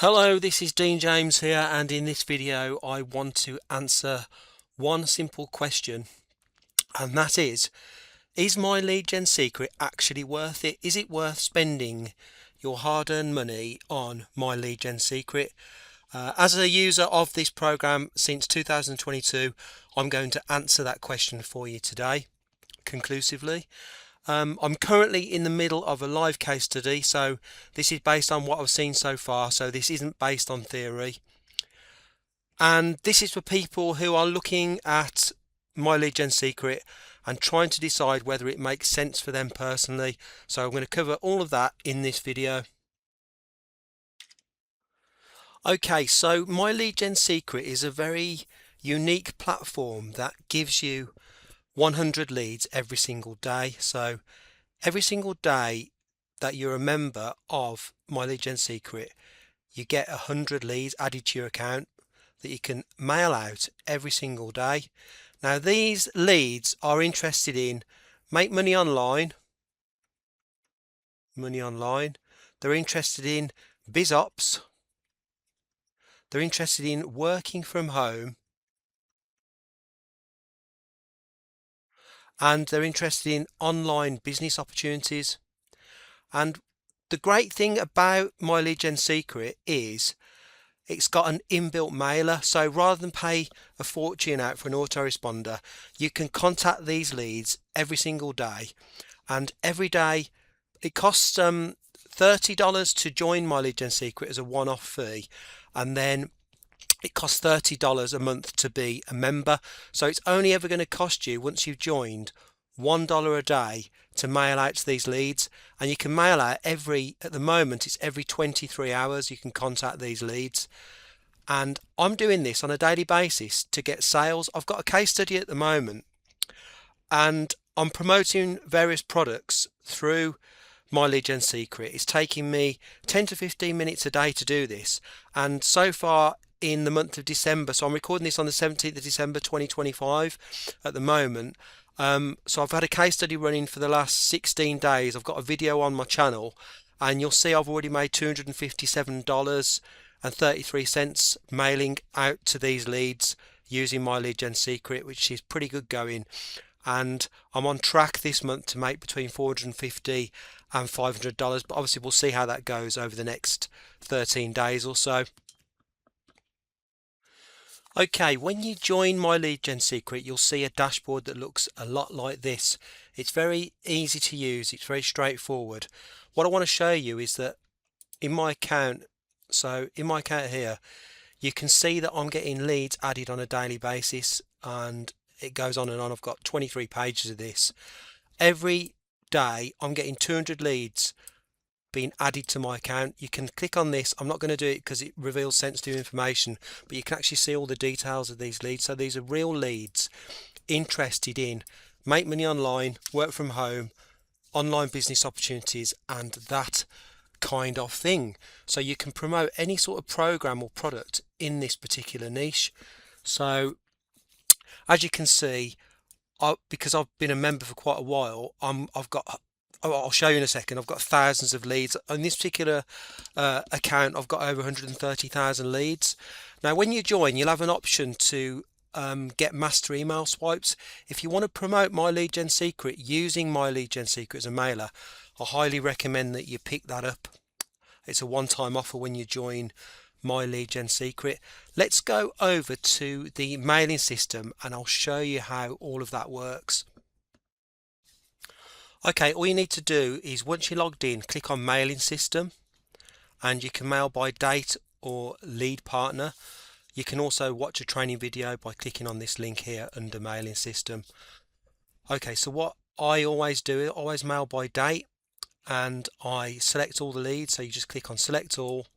Hello, this is Dean James here, and in this video I want to answer one simple question, and that is my lead gen secret actually worth it? Is it worth spending your hard-earned money on my lead gen secret? As a user of this program since 2022, I'm going to answer that question for you today conclusively. I'm currently in the middle of a live case study, so this is based on what I've seen so far, so this isn't based on theory. And this is for people who are looking at my lead gen secret and trying to decide whether it makes sense for them personally. So I'm going to cover all of that in this video. Okay, so my lead gen secret is a very unique platform that gives you 100 leads every single day. So every single day that you're a member of my lead gen secret, you get 100 leads added to your account that you can mail out every single day. Now these leads are interested in make money online. They're interested in biz ops. They're interested in working from home. And they're interested in online business opportunities. And the great thing about my lead gen secret is it's got an inbuilt mailer, so rather than pay a fortune out for an autoresponder, you can contact these leads every single day, and every day it costs $30 to join my lead gen secret as a one-off fee, and then it costs $30 a month to be a member. So it's only ever going to cost you, once you've joined, $1 a day to mail out to these leads. And you can mail out at the moment it's every 23 hours you can contact these leads. And I'm doing this on a daily basis to get sales. I've got a case study at the moment, and I'm promoting various products through my lead gen secret. It's taking me 10 to 15 minutes a day to do this, and so far in the month of December, so I'm recording this on the 17th of December 2025 at the moment. So I've had a case study running for the last 16 days. I've got a video on my channel, and you'll see I've already made $257.33 mailing out to these leads using my lead gen secret, which is pretty good going. And I'm on track this month to make between $450 and $500, but obviously we'll see how that goes over the next 13 days or so. Okay, when you join my lead gen secret, you'll see a dashboard that looks a lot like this. It's very easy to use, it's very straightforward. What I want to show you is that in my account, so in my account here, you can see that I'm getting leads added on a daily basis, and it goes on and on. I've got 23 pages of this. Every day I'm getting 200 leads being added to my account. You can click on this. I'm not going to do it because it reveals sensitive information, but you can actually see all the details of these leads. So these are real leads interested in make money online, work from home, online business opportunities, and that kind of thing. So you can promote any sort of program or product in this particular niche. So as you can see, because I've been a member for quite a while, I'll show you in a second. I've got thousands of leads. On this particular account, I've got over 130,000 leads. Now, when you join, you'll have an option to get master email swipes. If you want to promote my lead gen secret using my lead gen secret as a mailer, I highly recommend that you pick that up. It's a one-time offer when you join my lead gen secret. Let's go over to the mailing system and I'll show you how all of that works. Okay, all you need to do is once you're logged in, click on mailing system, and you can mail by date or lead partner. You can also watch a training video by clicking on this link here under mailing system. Okay, so what I always do is always mail by date, and I select all the leads. So you just click on select all,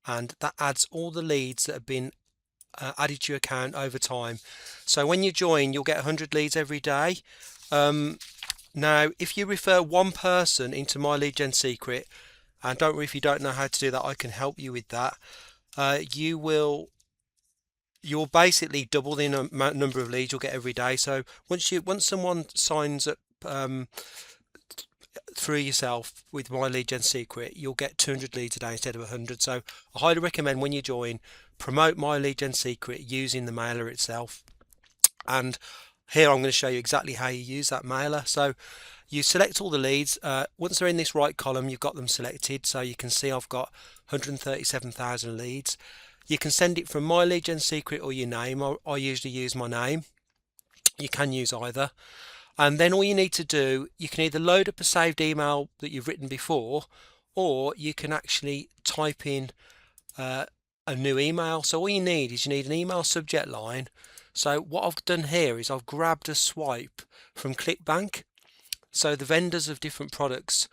and that adds all the leads that have been added to your account over time. So when you join, you'll get 100 leads every day. Now, if you refer one person into my lead gen secret, and don't worry if you don't know how to do that, I can help you with that. You'll basically double the number of leads you'll get every day. So once someone signs up, through yourself with my lead gen secret, you'll get 200 leads a day instead of 100. So I highly recommend when you join, promote my lead gen secret using the mailer itself. And here I'm going to show you exactly how you use that mailer. So you select all the leads. Once they're in this right column, you've got them selected. So you can see I've got 137,000 leads. You can send it from my lead gen secret or your name. I usually use my name. You can use either. And then all you need to do, you can either load up a saved email that you've written before, or you can actually type in a new email. So all you need is an email subject line. So what I've done here is I've grabbed a swipe from ClickBank. So the vendors of different products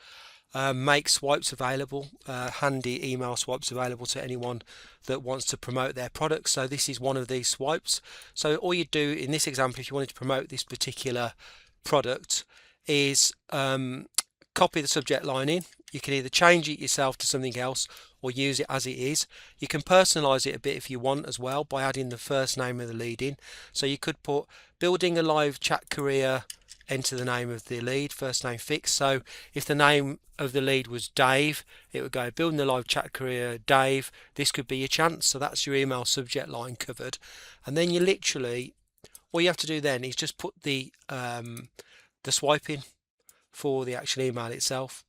make swipes available, handy email swipes available to anyone that wants to promote their products. So this is one of these swipes. So all you do in this example, if you wanted to promote this particular product, is copy the subject line in. You can either change it yourself to something else or use it as it is. You can personalize it a bit if you want as well by adding the first name of the lead in. So you could put building a live chat career, enter the name of the lead, first name fixed. So if the name of the lead was Dave, it would go building a live chat career, Dave. This could be your chance. So that's your email subject line covered. And then you literally, all you have to do then is just put the swipe in for the actual email itself.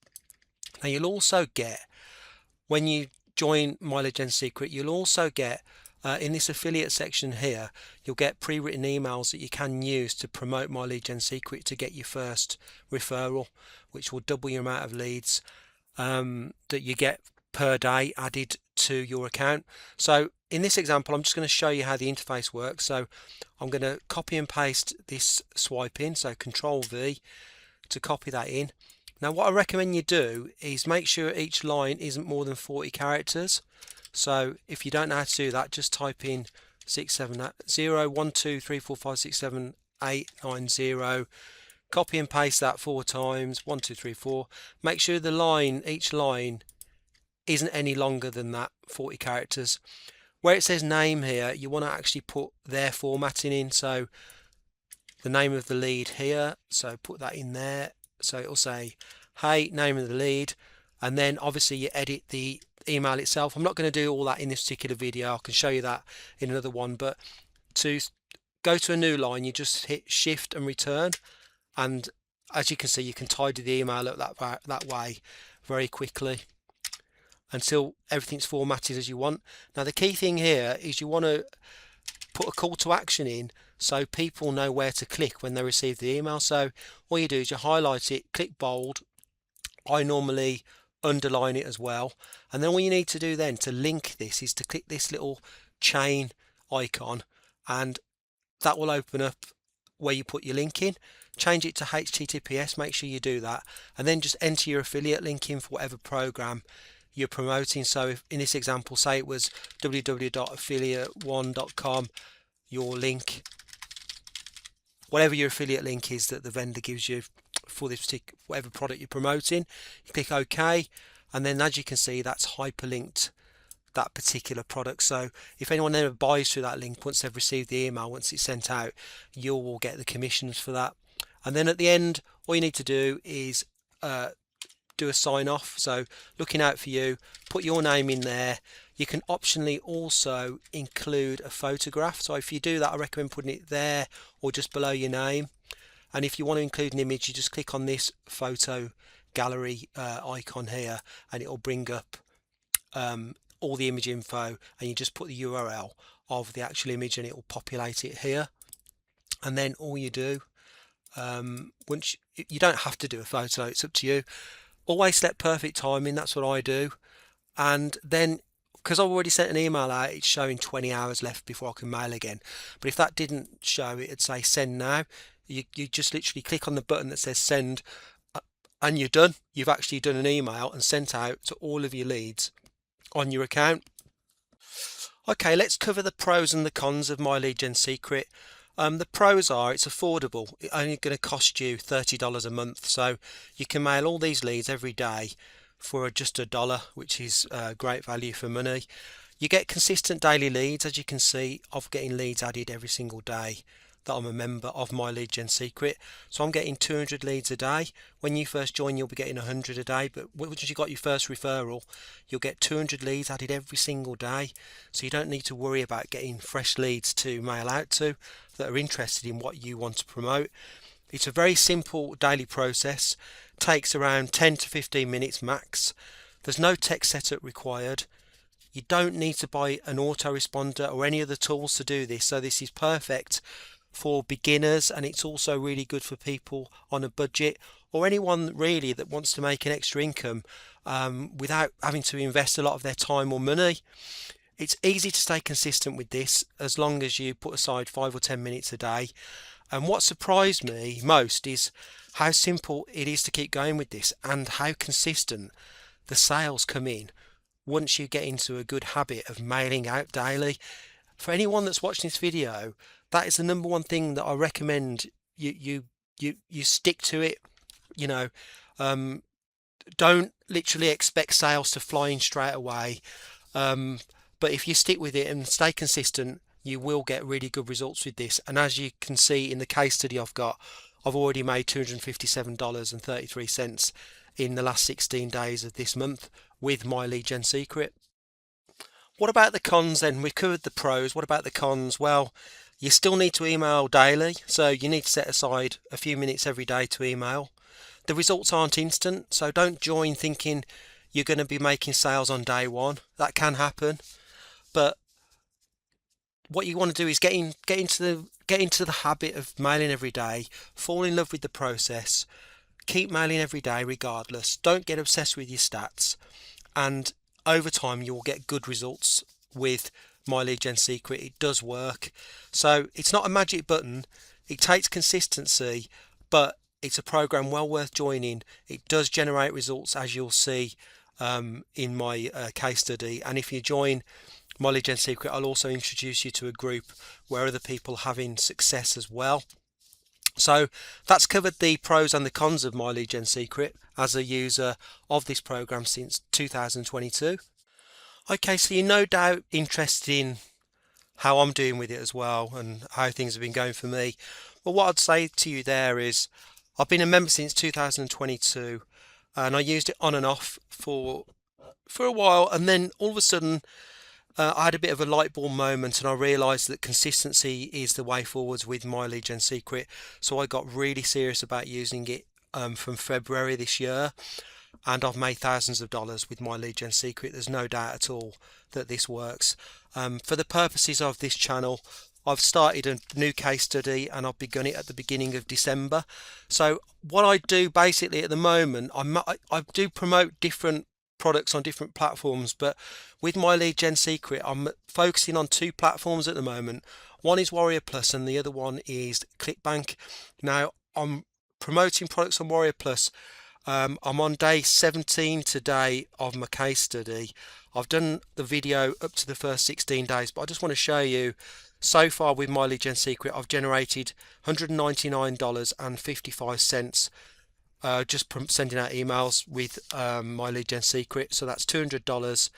Now you'll also get, when you join my lead gen secret, you'll also get in this affiliate section here, you'll get pre-written emails that you can use to promote my lead gen secret to get your first referral, which will double your amount of leads that you get per day added to your account. So in this example, I'm just going to show you how the interface works. So I'm going to copy and paste this swipe in, so Control V to copy that in. Now what I recommend you do is make sure each line isn't more than 40 characters. So if you don't know how to do that, just type in 670, copy and paste that 4 times, 1 2 3 4. Make sure the line, each line isn't any longer than that 40 characters. Where it says name here, you want to actually put their formatting in. So the name of the lead here, so put that in there. So it'll say, hey, name of the lead, and then obviously you edit the email itself. I'm not going to do all that in this particular video. I can show you that in another one, but to go to a new line, you just hit shift and return, and as you can see, you can tidy the email up that way very quickly until everything's formatted as you want. Now the key thing here is you want to put a call to action in so people know where to click when they receive the email. So all you do is you highlight it, click bold. I normally underline it as well, and then what you need to do then to link this is to click this little chain icon, and that will open up where you put your link in. Change it to HTTPS, make sure you do that, and then just enter your affiliate link in for whatever program you're promoting. So if in this example, say it was www.affiliate1.com, your link, whatever your affiliate link is that the vendor gives you for this particular whatever product you're promoting, you click OK, and then as you can see, that's hyperlinked that particular product. So if anyone ever buys through that link, once they've received the email, once it's sent out, you will get the commissions for that. And then at the end, all you need to do is do a sign off. So looking out for you, put your name in there. You can optionally also include a photograph. So if you do that, I recommend putting it there or just below your name. And if you want to include an image, you just click on this photo gallery icon here, and it will bring up all the image info, and you just put the URL of the actual image and it will populate it here. And then all you do, once you don't have to do a photo, it's up to you. Always select perfect timing, that's what I do. And then because I've already sent an email out, it's showing 20 hours left before I can mail again. But if that didn't show, it'd say send now. You just literally click on the button that says send, and you're done. You've actually done an email and sent out to all of your leads on your account. Okay, let's cover the pros and the cons of my lead gen secret. The pros are it's affordable. It's only going to cost you $30 a month, so you can mail all these leads every day for just $1, which is great value for money. You get consistent daily leads. As you can see, I'm getting leads added every single day that I'm a member of My Lead Gen Secret. So I'm getting 200 leads a day. When you first join, you'll be getting 100 a day, but once you got your first referral, you'll get 200 leads added every single day. So you don't need to worry about getting fresh leads to mail out to that are interested in what you want to promote. It's a very simple daily process, takes around 10 to 15 minutes max. There's no tech setup required. You don't need to buy an autoresponder or any other tools to do this, so this is perfect for beginners, and it's also really good for people on a budget or anyone really that wants to make an extra income without having to invest a lot of their time or money. It's easy to stay consistent with this as long as you put aside 5 or 10 minutes a day. And what surprised me most is how simple it is to keep going with this and how consistent the sales come in once you get into a good habit of mailing out daily. For anyone that's watching this video, that is the number one thing that I recommend you stick to it. You know, don't literally expect sales to fly in straight away. But if you stick with it and stay consistent, you will get really good results with this. And as you can see in the case study I've already made $257.33 in the last 16 days of this month with My Lead Gen Secret. What about the cons then? We covered the pros. What about the cons? Well, you still need to email daily, so you need to set aside a few minutes every day to email. The results aren't instant, so don't join thinking you're going to be making sales on day one. That can happen, but what you want to do is get into the habit of mailing every day, fall in love with the process, keep mailing every day regardless. Don't get obsessed with your stats, and over time you will get good results with My Lead Gen Secret. It does work. So it's not a magic button. It takes consistency, but it's a program well worth joining. It does generate results, as you'll see in my case study. And if you join My Lead Gen Secret, I'll also introduce you to a group where other people are having success as well. So that's covered the pros and the cons of My Lead Gen Secret as a user of this program since 2022. Okay, so you're no doubt interested in how I'm doing with it as well and how things have been going for me. Well, what I'd say to you there is I've been a member since 2022 and I used it on and off for a while, and then all of a sudden I had a bit of a light bulb moment and I realised that consistency is the way forwards with My Lead Gen Secret. So I got really serious about using it from February this year, and I've made thousands of dollars with My Lead Gen Secret. There's no doubt at all that this works. For the purposes of this channel, I've started a new case study and I've begun it at the beginning of December. So what I do basically at the moment, I do promote different products on different platforms, but with My Lead Gen Secret I'm focusing on two platforms at the moment. One is Warrior Plus and the other one is ClickBank. Now I'm promoting products on Warrior Plus. I'm on day 17 today of my case study. I've done the video up to the first 16 days, but I just want to show you so far with My Lead Gen Secret I've generated $199.55 just sending out emails with My Lead Gen Secret. So that's $200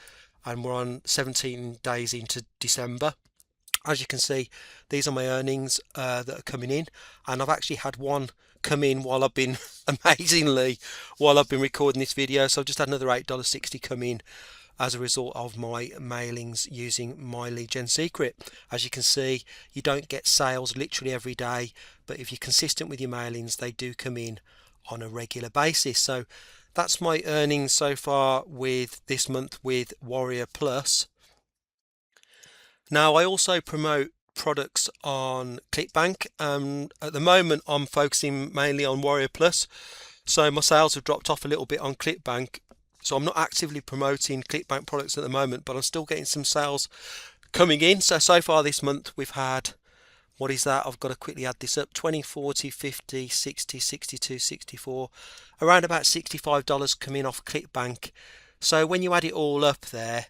and we're on 17 days into December. As you can see, these are my earnings that are coming in, and I've actually had one come in while I've been while I've been recording this video. So I've just had another $8.60 come in as a result of my mailings using My Lead Gen Secret. As you can see, you don't get sales literally every day, but if you're consistent with your mailings, they do come in on a regular basis. So that's my earnings so far with this month with Warrior Plus. Now I also promote products on ClickBank. At the moment I'm focusing mainly on Warrior Plus, so my sales have dropped off a little bit on ClickBank, so I'm not actively promoting ClickBank products at the moment, but I'm still getting some sales coming in. So far this month we've had, what is that? I've got to quickly add this up. 20, 40, 50, 60, 62, 64, around about $65 coming off ClickBank. So when you add it all up there,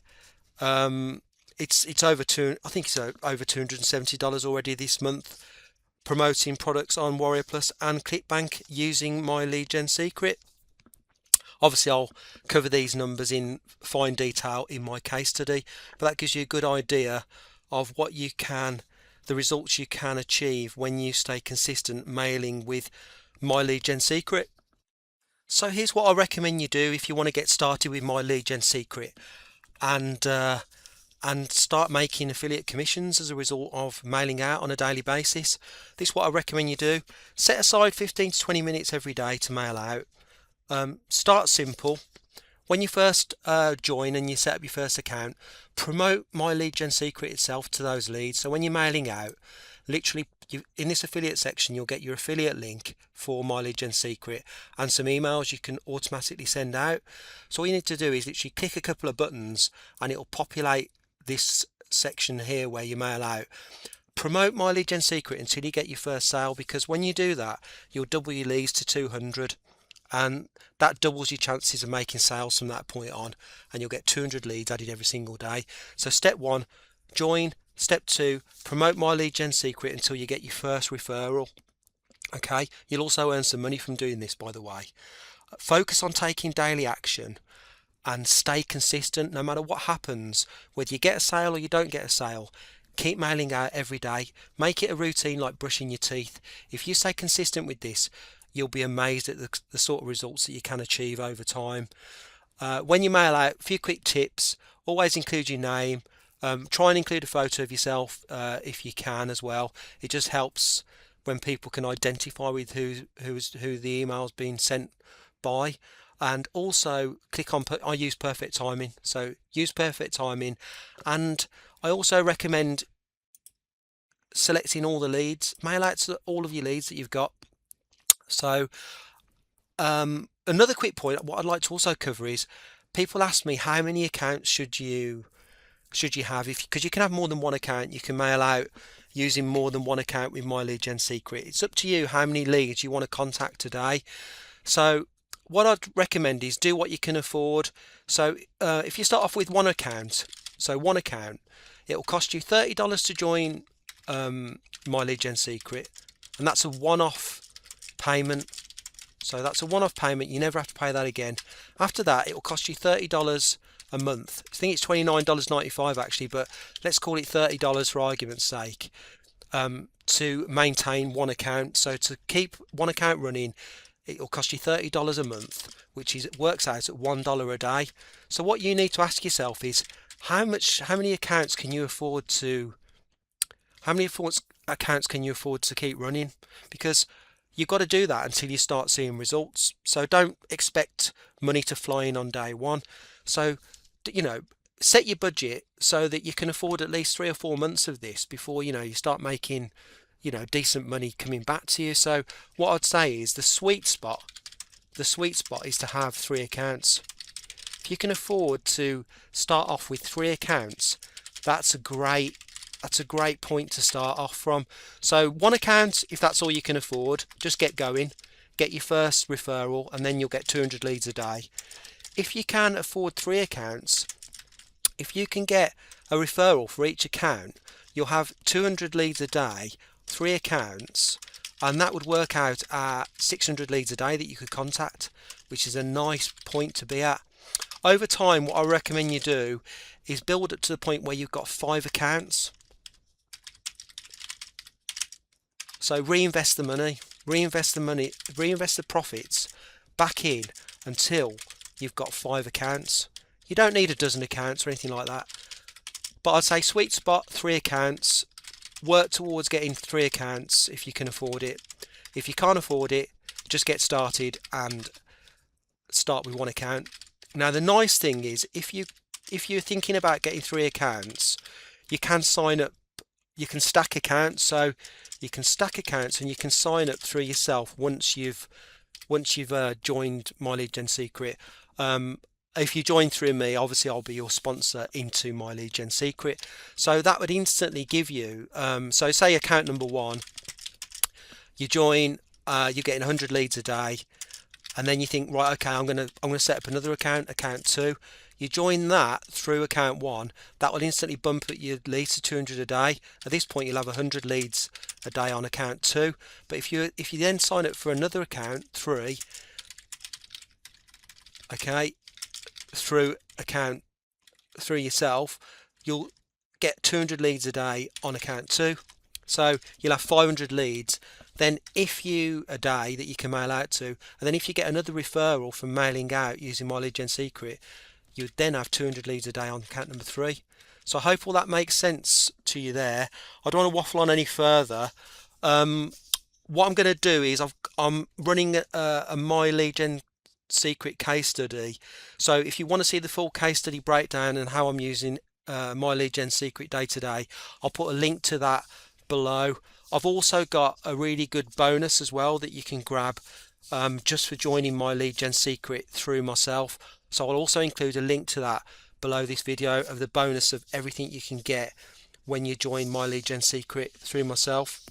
it's over I think it's over $270 already this month, promoting products on Warrior Plus and ClickBank using My Lead Gen Secret. Obviously I'll cover these numbers in fine detail in my case study, but that gives you a good idea of what you can the results you can achieve when you stay consistent mailing with My Lead Gen Secret. So here's what I recommend you do if you want to get started with My Lead Gen Secret and start making affiliate commissions as a result of mailing out on a daily basis. This is what I recommend you do. Set aside 15 to 20 minutes every day to mail out. Start simple. When you first join and you set up your first account, promote My Lead Gen Secret itself to those leads. So when you're mailing out, literally in this affiliate section, you'll get your affiliate link for My Lead Gen Secret and some emails you can automatically send out. So all you need to do is literally click a couple of buttons and it'll populate this section here where you mail out. Promote My Lead Gen Secret until you get your first sale, because when you do that, you'll double your leads to 200. And that doubles your chances of making sales from that point on, and you'll get 200 leads added every single day. So step 1, join. Step 2, promote My Lead Gen Secret until you get your first referral. Okay, you'll also earn some money from doing this, by the way. Focus on taking daily action and stay consistent no matter what happens, whether you get a sale or you don't get a sale. Keep mailing out every day. Make it a routine like brushing your teeth. If you stay consistent with this, you'll be amazed at the sort of results that you can achieve over time. When you mail out, a few quick tips: always include your name. Try and include a photo of yourself if you can as well. It just helps when people can identify with who the email's been sent by. And also click on, I use perfect timing, so use perfect timing. And I also recommend selecting all the leads. Mail out to all of your leads that you've got. So another quick point, what I'd like to also cover is, people ask me how many accounts should you have, because you can have more than one account. You can mail out using more than one account with My Lead Gen Secret. It's up to you how many leads you want to contact today. So what I'd recommend is do what you can afford. So if you start off with one account, it will cost you $30 to join My Lead Gen Secret, and that's a one-off payment. So that's a one-off payment. You never have to pay that again. After that, it will cost you $30 a month. I think it's $29.95 actually, but let's call it $30 for argument's sake, to maintain one account. So to keep one account running, it will cost you $30 a month, which works out at $1 a day. So what you need to ask yourself is, how many accounts can you afford to keep running? Because you've got to do that until you start seeing results. So don't expect money to fly in on day one. So, set your budget so that you can afford at least 3 or 4 months of this before, you start making, decent money coming back to you. So what I'd say is the sweet spot is to have 3 accounts. If you can afford to start off with 3 accounts, that's a great point to start off from. So one account, if that's all you can afford, just get going, get your first referral, and then you'll get 200 leads a day. If you can afford 3 accounts, if you can get a referral for each account, you'll have 200 leads a day, 3 accounts, and that would work out at 600 leads a day that you could contact, which is a nice point to be at. Over time, what I recommend you do is build up to the point where you've got 5 accounts. So reinvest the profits back in until you've got 5 accounts. You don't need a dozen accounts or anything like that, but I'd say sweet spot 3 accounts. Work towards getting 3 accounts if you can afford it. If you can't afford it, just get started and start with 1 account. Now the nice thing is, if you're thinking about getting 3 accounts, you can sign up. You can stack accounts, so you can stack accounts and you can sign up through yourself once you've joined My Lead Gen Secret. If you join through me, obviously I'll be your sponsor into My Lead Gen Secret. So that would instantly give you, so say account number 1, you join, you're getting 100 leads a day, and then you think, right, okay, I'm gonna set up another account 2. You join that through account 1, that will instantly bump up your leads to 200 a day. At this point, you'll have 100 leads a day on account 2. But if you then sign up for another account 3, okay, through yourself, you'll get 200 leads a day on account 2. So you'll have 500 leads. Then if you a day that you can mail out to, and then if you get another referral from mailing out using My Lead Gen Secret, you would then have 200 leads a day on account number 3. So I hope all that makes sense to you there. I don't want to waffle on any further. What I'm going to do is I'm running a My Lead Gen Secret case study. So if you want to see the full case study breakdown and how I'm using My Lead Gen Secret day to day, I'll put a link to that below. I've also got a really good bonus as well that you can grab just for joining My Lead Gen Secret through myself. So I'll also include a link to that below this video of the bonus of everything you can get when you join My Lead Gen Secret through myself.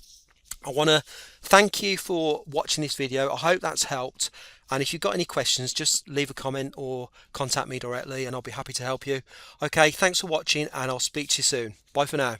I want to thank you for watching this video. I hope that's helped, and if you've got any questions, just leave a comment or contact me directly and I'll be happy to help you. Okay, thanks for watching, and I'll speak to you soon. Bye for now.